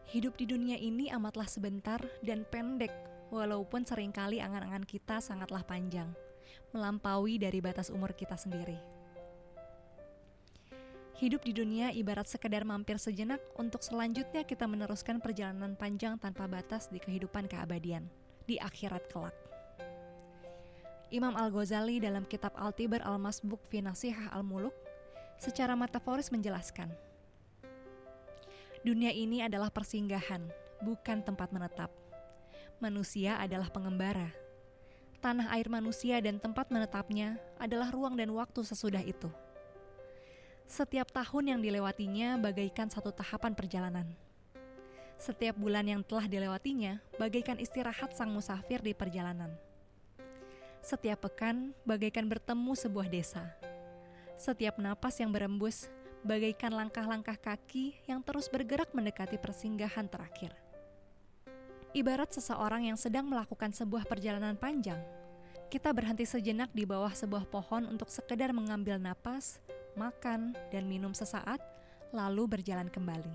Hidup di dunia ini amatlah sebentar dan pendek, walaupun seringkali angan-angan kita sangatlah panjang, melampaui dari batas umur kita sendiri. Hidup di dunia ibarat sekedar mampir sejenak untuk selanjutnya kita meneruskan perjalanan panjang tanpa batas di kehidupan keabadian, di akhirat kelak. Imam Al-Ghazali dalam kitab Al-Tibar Al-Masbuk fi Nasihah Al-Muluk secara metaforis menjelaskan, dunia ini adalah persinggahan, bukan tempat menetap. Manusia adalah pengembara. Tanah air manusia dan tempat menetapnya adalah ruang dan waktu sesudah itu. Setiap tahun yang dilewatinya bagaikan satu tahapan perjalanan. Setiap bulan yang telah dilewatinya bagaikan istirahat sang musafir di perjalanan. Setiap pekan bagaikan bertemu sebuah desa. Setiap napas yang berembus bagaikan langkah-langkah kaki yang terus bergerak mendekati persinggahan terakhir. Ibarat seseorang yang sedang melakukan sebuah perjalanan panjang, kita berhenti sejenak di bawah sebuah pohon untuk sekedar mengambil napas, makan, dan minum sesaat, lalu berjalan kembali.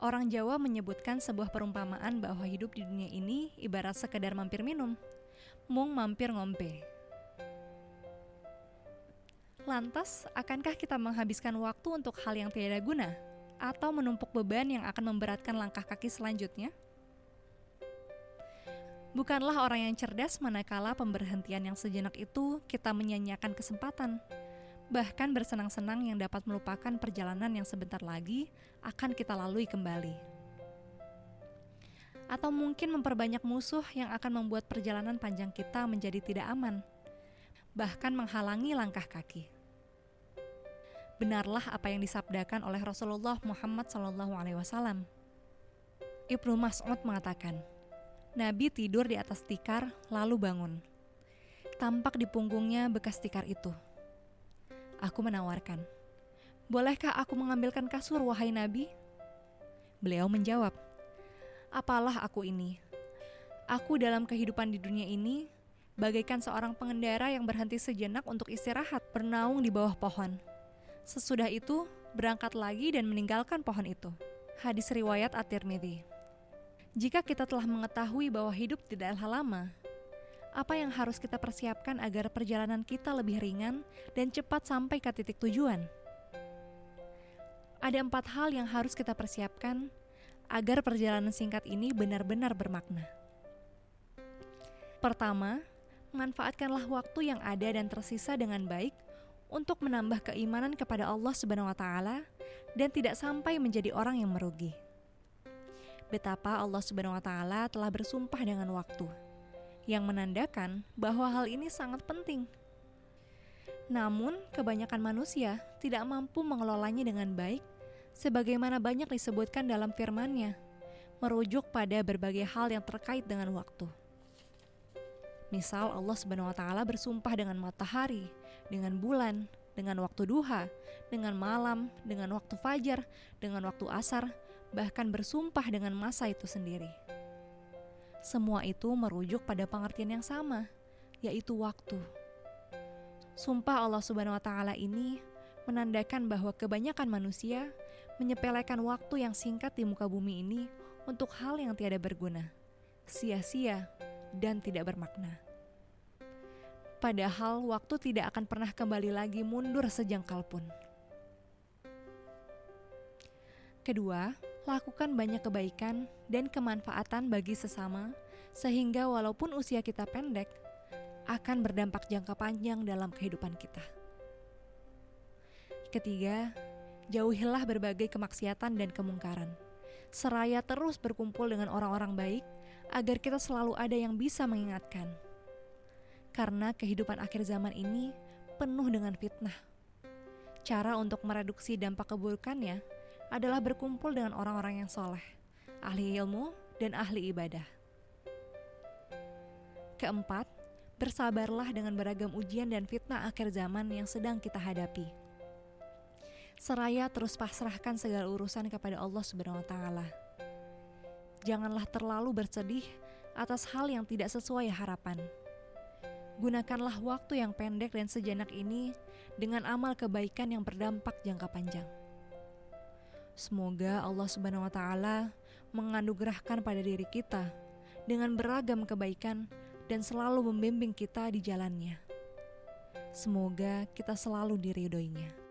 Orang Jawa menyebutkan sebuah perumpamaan bahwa hidup di dunia ini ibarat sekedar mampir minum, mung mampir ngombe. Lantas, akankah kita menghabiskan waktu untuk hal yang tidak guna? Atau menumpuk beban yang akan memberatkan langkah kaki selanjutnya? Bukanlah orang yang cerdas manakala pemberhentian yang sejenak itu kita menyanyiakan kesempatan. Bahkan bersenang-senang yang dapat melupakan perjalanan yang sebentar lagi akan kita lalui kembali. Atau mungkin memperbanyak musuh yang akan membuat perjalanan panjang kita menjadi tidak aman, bahkan menghalangi langkah kaki. Benarlah apa yang disabdakan oleh Rasulullah Muhammad SAW. Ibnu Mas'ud mengatakan, Nabi tidur di atas tikar lalu bangun. Tampak di punggungnya bekas tikar itu. Aku menawarkan, bolehkah aku mengambilkan kasur wahai Nabi? Beliau menjawab, apalah aku ini? Aku dalam kehidupan di dunia ini bagaikan seorang pengendara yang berhenti sejenak untuk istirahat bernaung di bawah pohon. Sesudah itu, berangkat lagi dan meninggalkan pohon itu. Hadis riwayat At-Tirmidzi. Jika kita telah mengetahui bahwa hidup tidaklah lama, apa yang harus kita persiapkan agar perjalanan kita lebih ringan dan cepat sampai ke titik tujuan? Ada 4 hal yang harus kita persiapkan agar perjalanan singkat ini benar-benar bermakna. Pertama, manfaatkanlah waktu yang ada dan tersisa dengan baik untuk menambah keimanan kepada Allah Subhanahu wa Ta'ala dan tidak sampai menjadi orang yang merugi. Betapa Allah Subhanahu wa Ta'ala telah bersumpah dengan waktu, yang menandakan bahwa hal ini sangat penting. Namun, kebanyakan manusia tidak mampu mengelolanya dengan baik, sebagaimana banyak disebutkan dalam firman-Nya, merujuk pada berbagai hal yang terkait dengan waktu. Misal Allah Subhanahu wa Ta'ala bersumpah dengan matahari, dengan bulan, dengan waktu duha, dengan malam, dengan waktu fajar, dengan waktu asar, bahkan bersumpah dengan masa itu sendiri. Semua itu merujuk pada pengertian yang sama, yaitu waktu. Sumpah Allah Subhanahu wa Ta'ala ini menandakan bahwa kebanyakan manusia menyepelekan waktu yang singkat di muka bumi ini untuk hal yang tiada berguna, sia-sia, dan tidak bermakna. Padahal waktu tidak akan pernah kembali lagi mundur sejengkal pun. Kedua, lakukan banyak kebaikan dan kemanfaatan bagi sesama, sehingga walaupun usia kita pendek, akan berdampak jangka panjang dalam kehidupan kita. Ketiga, jauhilah berbagai kemaksiatan dan kemungkaran, seraya terus berkumpul dengan orang-orang baik, agar kita selalu ada yang bisa mengingatkan. Karena kehidupan akhir zaman ini penuh dengan fitnah. Cara untuk mereduksi dampak keburukannya adalah berkumpul dengan orang-orang yang soleh, ahli ilmu, dan ahli ibadah. Keempat, bersabarlah dengan beragam ujian dan fitnah akhir zaman yang sedang kita hadapi. Seraya terus pasrahkan segala urusan kepada Allah Subhanahu wa Ta'ala. Janganlah terlalu bersedih atas hal yang tidak sesuai harapan. Gunakanlah waktu yang pendek dan sejenak ini dengan amal kebaikan yang berdampak jangka panjang. Semoga Allah Subhanahu wa Ta'ala menganugerahkan pada diri kita dengan beragam kebaikan dan selalu membimbing kita di jalannya. Semoga kita selalu diridhoinya.